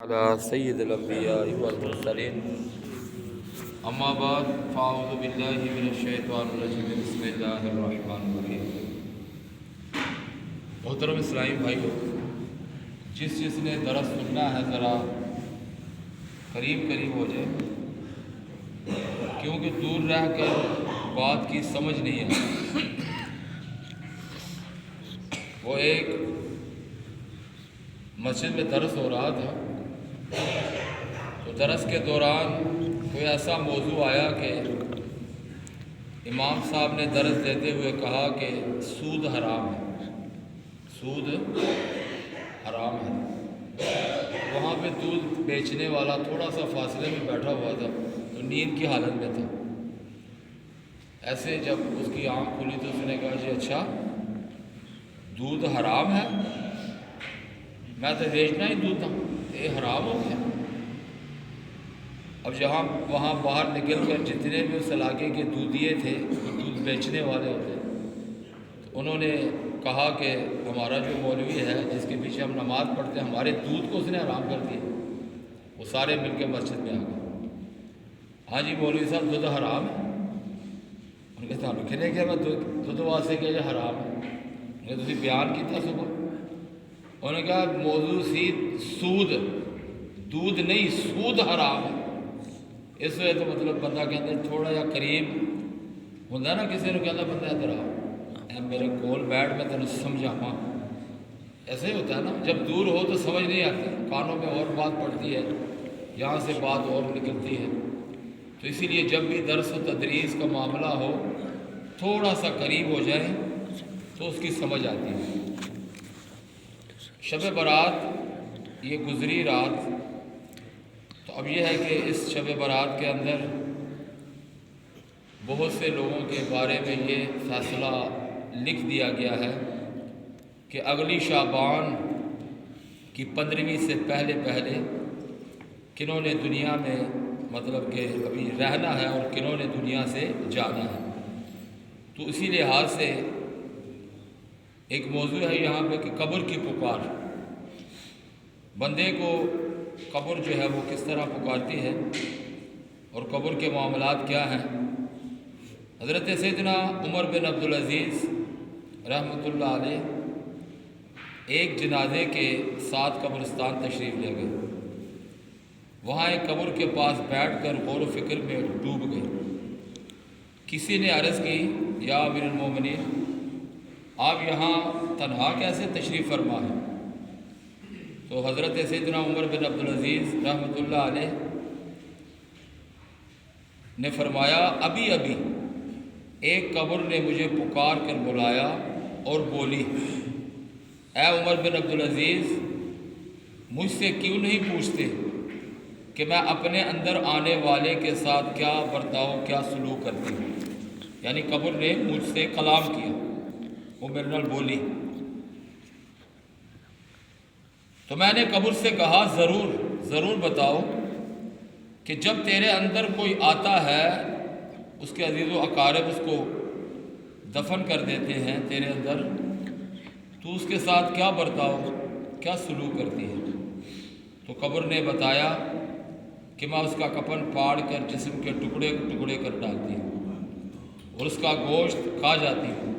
على سید الانبیاء والمرسلین اما بعد فاعوذ باللہ من الشیطان الرجیم بسم اللہ الرحمن الرحیم۔ محترم اسلامی بھائیو، جس نے درس سننا ہے ذرا قریب ہو جائے، کیونکہ دور رہ کر بات کی سمجھ نہیں آتی۔ وہ ایک مسجد میں درس ہو رہا تھا، تو درس کے دوران کوئی ایسا موضوع آیا کہ امام صاحب نے درس دیتے ہوئے کہا کہ سود حرام ہے، سود حرام ہے۔ وہاں پہ دودھ بیچنے والا تھوڑا سا فاصلے میں بیٹھا ہوا تھا، تو نیند کی حالت میں تھا۔ ایسے جب اس کی آنکھ کھلی تو اس نے کہا جی اچھا دودھ حرام ہے، میں تو بیچنا ہی دودھ تھا، یہ حرام ہو گیا۔ اب وہاں باہر نکل کر جتنے بھی اس علاقے کے دودھیے تھے، دودھ بیچنے والے ہوتے، تو انہوں نے کہا کہ ہمارا جو مولوی ہے جس کے پیچھے ہم نماز پڑھتے ہیں، ہمارے دودھ کو اس نے حرام کر دیا۔ وہ سارے مل کے مسجد میں آ گئے، ہاں جی مولوی صاحب دودھ حرام ہے۔ ان کے سامنے کھلے گیا، میں دودھ واسطے کہ یہ حرام ہے، تھی بیان کیا صبح۔ انہوں نے کہا موضوع سی سود، دودھ نہیں، سود حرام ہے۔ اس وجہ تو مطلب بندہ کہتے ہیں تھوڑا جا قریب ہوتا ہے نا، کسی نے کہتا بندہ ادھر آ میرے کول بیٹھ میں تینوں سمجھاواں، ایسے ہی ہوتا ہے نا۔ جب دور ہو تو سمجھ نہیں آتی، کانوں میں اور بات پڑتی ہے، یہاں سے بات اور نکلتی ہے۔ تو اسی لیے جب بھی درس و تدریس کا معاملہ ہو، تھوڑا سا قریب ہو جائے تو اس کی سمجھ آتی ہے۔ شب برات یہ گزری رات، تو اب یہ ہے کہ اس شب برات کے اندر بہت سے لوگوں کے بارے میں یہ فیصلہ لکھ دیا گیا ہے کہ اگلی شعبان کی 15ویں سے پہلے کنہوں نے دنیا میں مطلب کہ ابھی رہنا ہے اور کنہوں نے دنیا سے جانا ہے۔ تو اسی لحاظ سے ایک موضوع ہے یہاں پہ کہ قبر کی پکار، بندے کو قبر جو ہے وہ کس طرح پکارتی ہے اور قبر کے معاملات کیا ہیں۔ حضرت سیدنا عمر بن عبدالعزیز رحمۃ اللہ علیہ ایک جنازے کے ساتھ قبرستان تشریف لے گئے، وہاں ایک قبر کے پاس بیٹھ کر غور و فکر میں ڈوب گئے۔ کسی نے عرض کی یا امیر المومنین، آپ یہاں تنہا کیسے تشریف فرما ہے؟ تو حضرت سیدنا عمر بن عبدالعزیز رحمۃ اللہ علیہ نے فرمایا ابھی ایک قبر نے مجھے پکار کر بلایا اور بولی، اے عمر بن عبدالعزیز، مجھ سے کیوں نہیں پوچھتے کہ میں اپنے اندر آنے والے کے ساتھ کیا برتاؤ، کیا سلوک کرتی ہوں۔ یعنی قبر نے مجھ سے کلام کیا، وہ میرے نال بولی۔ تو میں نے قبر سے کہا ضرور بتاؤ کہ جب تیرے اندر کوئی آتا ہے، اس کے عزیز و اقارب اس کو دفن کر دیتے ہیں تیرے اندر، تو اس کے ساتھ کیا برتاؤ، کیا سلوک کرتی ہے؟ تو قبر نے بتایا کہ میں اس کا کفن پاڑ کر جسم کے ٹکڑے کر ڈالتی ہوں اور اس کا گوشت کھا جاتی ہوں۔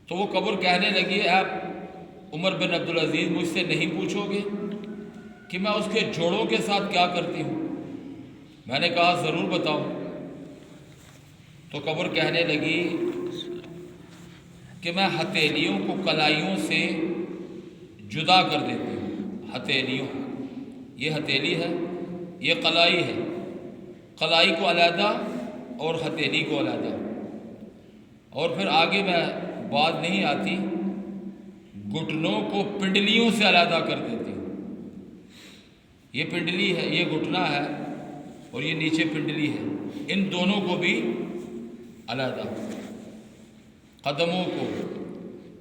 تو وہ قبر کہنے لگی، اے عمر بن عبدالعزیز، مجھ سے نہیں پوچھو گے کہ میں اس کے جوڑوں کے ساتھ کیا کرتی ہوں؟ میں نے کہا ضرور بتاؤ۔ تو قبر کہنے لگی کہ میں ہتھیلیوں کو کلائیوں سے جدا کر دیتی ہوں۔ ہتھیلیوں، یہ ہتھیلی ہے، یہ کلائی ہے، کلائی کو علیحدہ اور ہتھیلی کو علیحدہ۔ اور پھر آگے میں بات نہیں آتی، گھٹنوں کو پنڈلیوں سے علیحدہ کر دیتی ہوں۔ یہ پنڈلی ہے، یہ گھٹنا ہے اور یہ نیچے پنڈلی ہے، ان دونوں کو بھی علیحدہ۔ قدموں کو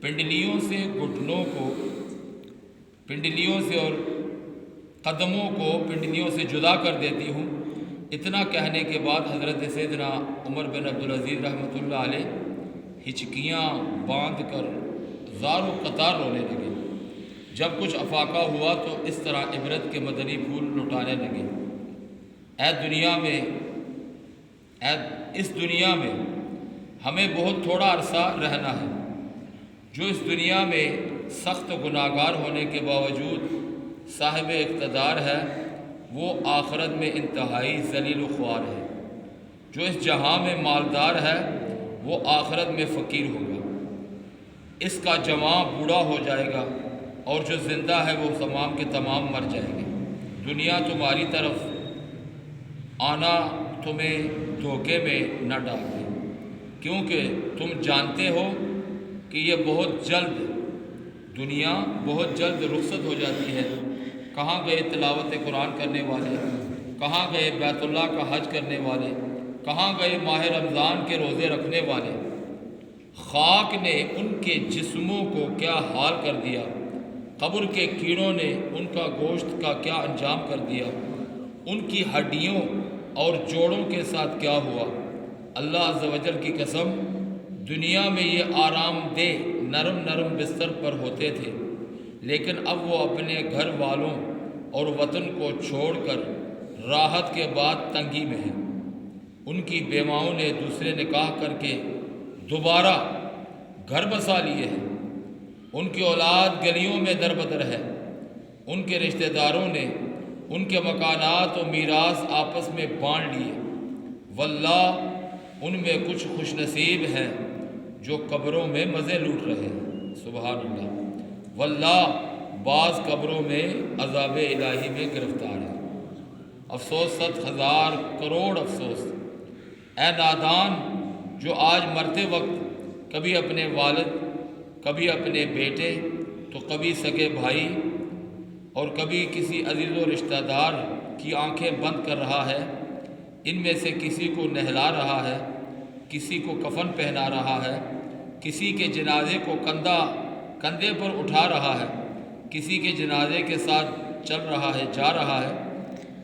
پنڈلیوں سے، گھٹنوں کو پنڈلیوں سے اور قدموں کو پنڈلیوں سے جدا کر دیتی ہوں۔ اتنا کہنے کے بعد حضرت سیدنا عمر بن عبدالعزیز رحمۃ اللہ علیہ ہچکیاں باندھ کر زار و قطار رونے لگے۔ جب کچھ افاقہ ہوا تو اس طرح عبرت کے مدنی پھول لٹانے لگے۔ اس دنیا میں ہمیں بہت تھوڑا عرصہ رہنا ہے۔ جو اس دنیا میں سخت گناہگار ہونے کے باوجود صاحب اقتدار ہے، وہ آخرت میں انتہائی ذلیل و خوار ہے۔ جو اس جہاں میں مالدار ہے، وہ آخرت میں فقیر ہوگا۔ اس کا جوان بوڑھا ہو جائے گا، اور جو زندہ ہے وہ تمام کے تمام مر جائیں گے۔ دنیا تمہاری طرف آنا تمہیں دھوکے میں نہ ڈال دے، کیونکہ تم جانتے ہو کہ یہ دنیا بہت جلد رخصت ہو جاتی ہے۔ کہاں گئے تلاوت قرآن کرنے والے؟ کہاں گئے بیت اللہ کا حج کرنے والے؟ کہاں گئے ماہ رمضان کے روزے رکھنے والے؟ خاک نے ان کے جسموں کو کیا حال کر دیا، قبر کے کیڑوں نے ان کا گوشت کا کیا انجام کر دیا، ان کی ہڈیوں اور جوڑوں کے ساتھ کیا ہوا۔ اللہ عز و جل کی قسم، دنیا میں یہ آرام دہ نرم بستر پر ہوتے تھے، لیکن اب وہ اپنے گھر والوں اور وطن کو چھوڑ کر راحت کے بعد تنگی میں ہیں۔ ان کی بیواؤں نے دوسرے نکاح کر کے دوبارہ گھر بسا لیے ہیں۔ ان کی اولاد گلیوں میں در بدر ہے۔ ان کے رشتہ داروں نے ان کے مکانات و میراث آپس میں بانٹ لیے۔ واللہ ان میں کچھ خوش نصیب ہیں جو قبروں میں مزے لوٹ رہے ہیں۔ سبحان اللہ۔ واللہ بعض قبروں میں عذاب الہی میں گرفتار ہیں۔ افسوس، 100,000 کروڑ افسوس۔ اے نادان، جو آج مرتے وقت کبھی اپنے والد، کبھی اپنے بیٹے، تو کبھی سگے بھائی اور کبھی کسی عزیز و رشتہ دار کی آنکھیں بند کر رہا ہے۔ ان میں سے کسی کو نہلا رہا ہے، کسی کو کفن پہنا رہا ہے، کسی کے جنازے کو کندھے پر اٹھا رہا ہے، کسی کے جنازے کے ساتھ چل رہا ہے، جا رہا ہے،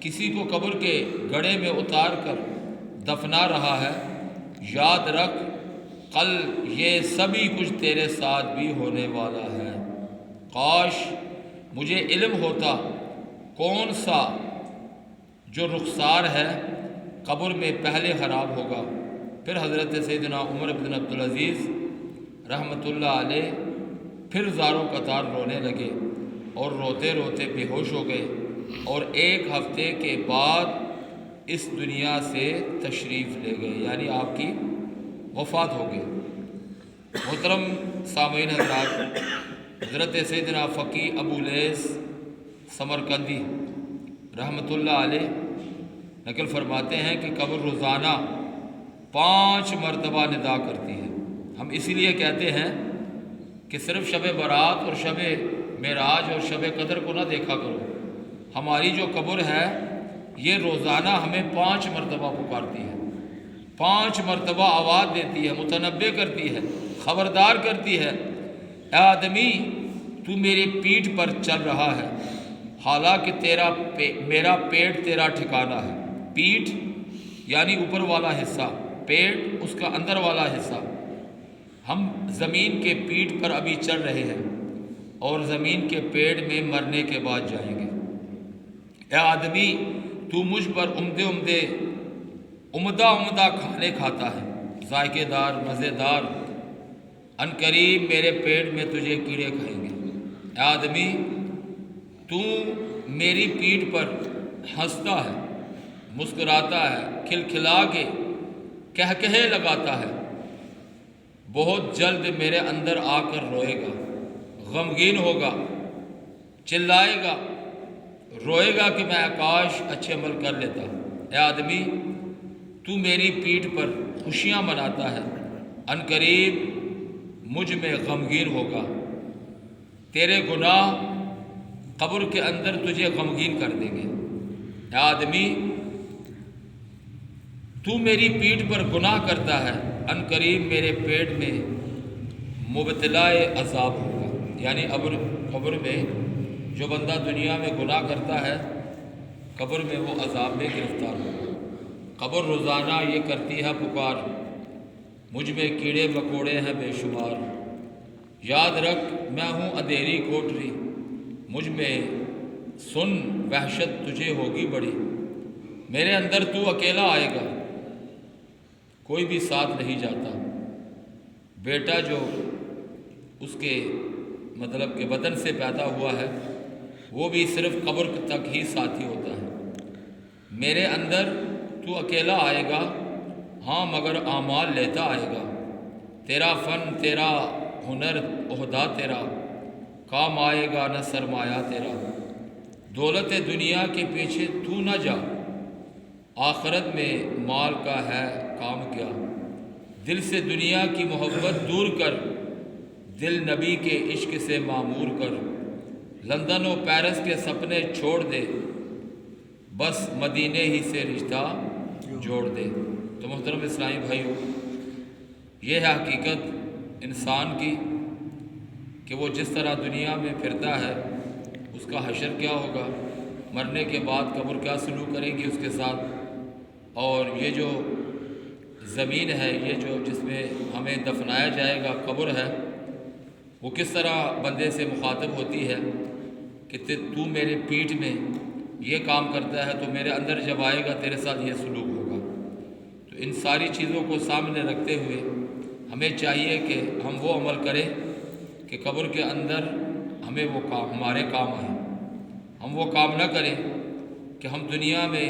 کسی کو قبر کے گڑھے میں اتار کر دفنا رہا ہے۔ یاد رکھ، کل یہ سبھی کچھ تیرے ساتھ بھی ہونے والا ہے۔ کاش مجھے علم ہوتا کون سا جو رخسار ہے قبر میں پہلے خراب ہوگا۔ پھر حضرت سیدنا عمر بن عبدالعزیز رحمۃ اللہ علیہ پھر زاروں قطار رونے لگے اور روتے روتے بے ہوش ہو گئے، اور 1 ہفتے کے بعد اس دنیا سے تشریف لے گئے، یعنی آپ کی وفات ہو گئی۔ محترم سامعین حضرات، حضرت سیدنا فقی ابو لیث سمرقندی رحمۃ اللہ علیہ نقل فرماتے ہیں کہ قبر روزانہ 5 مرتبہ ندا کرتی ہے۔ ہم اسی لیے کہتے ہیں کہ صرف شب برات اور شب معراج اور شب قدر کو نہ دیکھا کرو۔ ہماری جو قبر ہے یہ روزانہ ہمیں 5 مرتبہ پکارتی ہے، 5 مرتبہ آواز دیتی ہے، متنبہ کرتی ہے، خبردار کرتی ہے، اے آدمی تو میری پیٹھ پر چل رہا ہے، حالانکہ میرا پیٹ تیرا ٹھکانہ ہے۔ پیٹھ یعنی اوپر والا حصہ، پیٹ اس کا اندر والا حصہ۔ ہم زمین کے پیٹھ پر ابھی چل رہے ہیں اور زمین کے پیڑ میں مرنے کے بعد جائیں گے۔ اے آدمی تو مجھ پر عمدہ کھانے کھاتا ہے، ذائقے دار، مزیدار، عنقریب میرے پیٹ میں تجھے کیڑے کھائیں گے۔ اے آدمی تو میری پیٹھ پر ہنستا ہے، مسکراتا ہے، کھلکھلا کے کہکہے لگاتا ہے، بہت جلد میرے اندر آ کر روئے گا، غمگین ہوگا، چلائے گا، روئے گا کہ میں کاش اچھے عمل کر لیتا۔ اے آدمی تو میری پیٹھ پر خوشیاں مناتا ہے، عنقریب مجھ میں غمگین ہوگا، تیرے گناہ قبر کے اندر تجھے غمگین کر دیں گے۔ اے آدمی تو میری پیٹھ پر گناہ کرتا ہے، عنقریب میرے پیٹ میں مبتلا عذاب ہوگا، یعنی قبر میں جو بندہ دنیا میں گناہ کرتا ہے قبر میں وہ عذاب میں گرفتار ہوگا۔ قبر روزانہ یہ کرتی ہے پکار، مجھ میں کیڑے مکوڑے ہیں بے شمار، یاد رکھ میں ہوں اندھیری کوٹری، مجھ میں سن وحشت تجھے ہوگی بڑی، میرے اندر تو اکیلا آئے گا، کوئی بھی ساتھ نہیں جاتا۔ بیٹا جو اس کے مطلب کہ بدن سے پیدا ہوا ہے وہ بھی صرف قبر تک ہی ساتھی ہوتا ہے۔ میرے اندر تو اکیلا آئے گا، ہاں مگر اعمال لیتا آئے گا، تیرا فن تیرا ہنر عہدہ تیرا، کام آئے گا نہ سرمایہ تیرا۔ دولت دنیا کے پیچھے تو نہ جا، آخرت میں مال کا ہے کام کیا۔ دل سے دنیا کی محبت دور کر، دل نبی کے عشق سے معمور کر۔ لندن و پیرس کے سپنے چھوڑ دے، بس مدینے ہی سے رشتہ جوڑ دے۔ تو محترم اسلامی بھائیو، یہ ہے حقیقت انسان کی کہ وہ جس طرح دنیا میں پھرتا ہے اس کا حشر کیا ہوگا، مرنے کے بعد قبر کیا سلوک کرے گی اس کے ساتھ، اور یہ جو زمین ہے، یہ جو جس میں ہمیں دفنایا جائے گا قبر ہے، وہ کس طرح بندے سے مخاطب ہوتی ہے کہ تو میرے پیٹھ میں یہ کام کرتا ہے تو میرے اندر جب آئے گا تیرے ساتھ یہ سلوک ہوگا۔ تو ان ساری چیزوں کو سامنے رکھتے ہوئے ہمیں چاہیے کہ ہم وہ عمل کریں کہ قبر کے اندر ہمیں وہ کام ہمارے کام آئیں۔ ہم وہ کام نہ کریں کہ ہم دنیا میں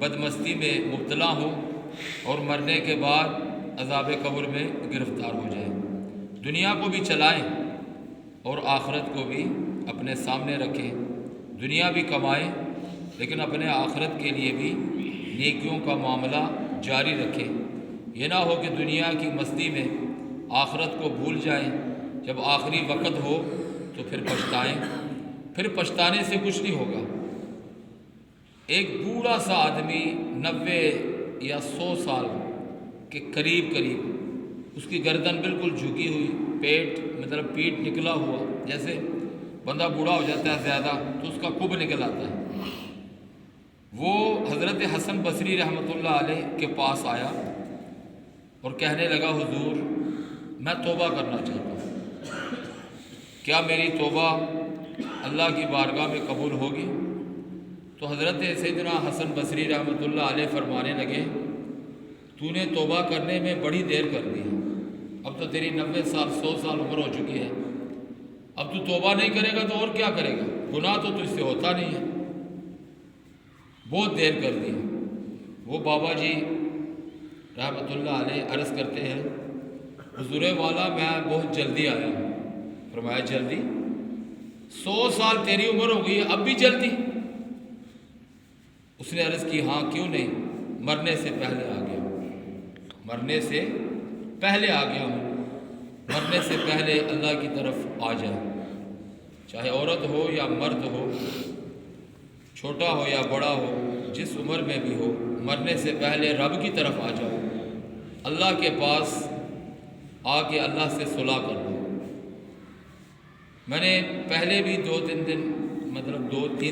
بدمستی میں مبتلا ہوں اور مرنے کے بعد عذاب قبر میں گرفتار ہو جائیں۔ دنیا کو بھی چلائیں اور آخرت کو بھی اپنے سامنے رکھیں۔ دنیا بھی کمائیں لیکن اپنے آخرت کے لیے بھی نیکیوں کا معاملہ جاری رکھیں۔ یہ نہ ہو کہ دنیا کی مستی میں آخرت کو بھول جائیں، جب آخری وقت ہو تو پھر پچھتائیں۔ پھر پچھتانے سے کچھ نہیں ہوگا۔ ایک بوڑھا سا آدمی 90 یا 100 سال کے قریب اس کی گردن بالکل جھکی ہوئی، پیٹ نکلا ہوا، جیسے بندہ بوڑھا ہو جاتا ہے زیادہ تو اس کا کب نکل آتا ہے۔ وہ حضرت حسن بصری رحمۃ اللہ علیہ کے پاس آیا اور کہنے لگا، حضور میں توبہ کرنا چاہتا ہوں، کیا میری توبہ اللہ کی بارگاہ میں قبول ہوگی؟ تو حضرت سیدنا حسن بصری رحمۃ اللہ علیہ فرمانے لگے، تو نے توبہ کرنے میں بڑی دیر کر دی ہے، اب تو تیری 90 سال 100 سال عمر ہو چکی ہے، اب تو توبہ نہیں کرے گا تو اور کیا کرے گا؟ گناہ تو تجھ سے ہوتا نہیں ہے، بہت دیر کر دی۔ وہ بابا جی رحمۃ اللہ علیہ عرض کرتے ہیں، حضور والا میں بہت جلدی آیا ہوں۔ فرمایا جلدی؟ 100 سال تیری عمر ہو گئی ہے اب بھی جلدی؟ اس نے عرض کی، ہاں کیوں نہیں، مرنے سے پہلے آ گیا ہوں، مرنے سے پہلے آ گیا ہوں۔ مرنے سے پہلے اللہ کی طرف آ جائے، چاہے عورت ہو یا مرد ہو، چھوٹا ہو یا بڑا ہو، جس عمر میں بھی ہو، مرنے سے پہلے رب کی طرف آ جاؤ، اللہ کے پاس آ کے اللہ سے صلح کر لو۔ میں نے پہلے بھی 2-3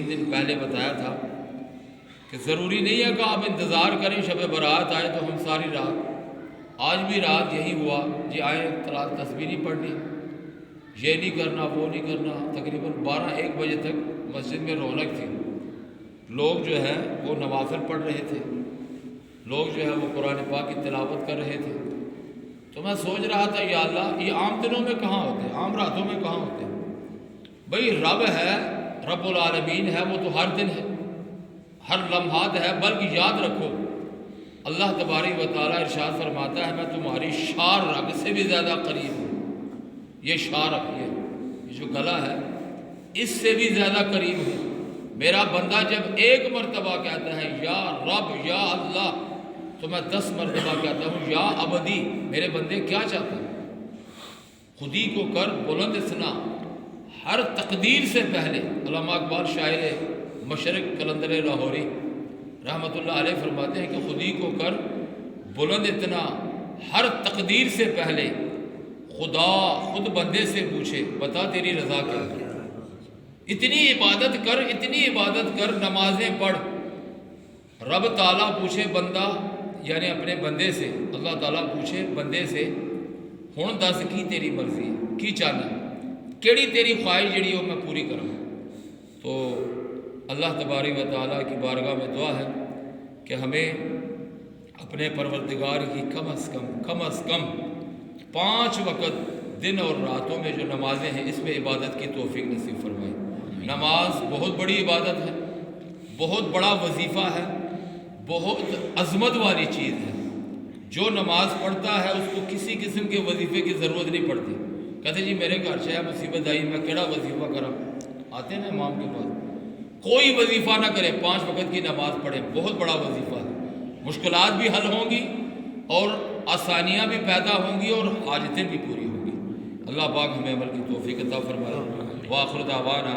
دن پہلے بتایا تھا کہ ضروری نہیں ہے کہ آپ انتظار کریں شب برات آئے تو ہم ساری رات، آج بھی رات یہی ہوا جی آئے تسبیح نہیں پڑھنی، یہ نہیں کرنا وہ نہیں کرنا، تقریباً 12-1 بجے تک مسجد میں رونق تھی، لوگ جو ہے وہ نوافل پڑھ رہے تھے، لوگ جو ہے وہ قرآن پاک کی تلاوت کر رہے تھے۔ تو میں سوچ رہا تھا یا اللہ یہ عام دنوں میں کہاں ہوتے ہیں، عام راتوں میں کہاں ہوتے ہیں؟ بھئی رب ہے، رب العالمین ہے، وہ تو ہر دن ہے، ہر لمحات ہے، بلکہ یاد رکھو اللہ تبارک و تعالیٰ ارشاد فرماتا ہے میں تمہاری شار رگ سے بھی زیادہ قریب ہوں۔ یہ شار رگ، یہ جو گلا ہے اس سے بھی زیادہ قریب ہوں۔ میرا بندہ جب 1 مرتبہ کہتا ہے یا رب یا اللہ تو میں 10 مرتبہ کہتا ہوں یا ابدی۔ میرے بندے کیا چاہتے ہیں؟ خودی کو کر بلند سنا، ہر تقدیر سے پہلے۔ علامہ اقبال شاعر مشرق قلندر لاہوری رحمۃ اللہ علیہ فرماتے ہیں کہ خودی کو کر بلند اتنا، ہر تقدیر سے پہلے خدا خود بندے سے پوچھے بتا تیری رضا کیا ہے۔ اتنی عبادت کر نمازیں پڑھ، رب تعالیٰ پوچھے بندہ یعنی اپنے بندے سے، اللہ تعالیٰ پوچھے بندے سے ہن دس کی تیری مرضی کی چاہنا، کیڑی تیری خواہش جڑی وہ میں پوری کراں۔ تو اللہ تبارک و تعالیٰ کی بارگاہ میں دعا ہے کہ ہمیں اپنے پروردگار کی کم از کم 5 وقت دن اور راتوں میں جو نمازیں ہیں اس میں عبادت کی توفیق نصیب فرمائے۔ نماز بہت بڑی عبادت ہے، بہت بڑا وظیفہ ہے، بہت عظمت والی چیز ہے۔ جو نماز پڑھتا ہے اس کو کسی قسم کے وظیفے کی ضرورت نہیں پڑتی۔ کہتے جی میرے گھر سے مصیبت آئی، میں کیڑا وظیفہ کرا؟ آتے نا امام کے پاس، کوئی وظیفہ نہ کرے، 5 وقت کی نماز پڑھے، بہت بڑا وظیفہ ہے۔ مشکلات بھی حل ہوں گی اور آسانیاں بھی پیدا ہوں گی اور حاجتیں بھی پوری ہوں گی۔ اللہ پاک ہمیں عمل کی توفیق عطا فرمائے۔ وآخر دعوانا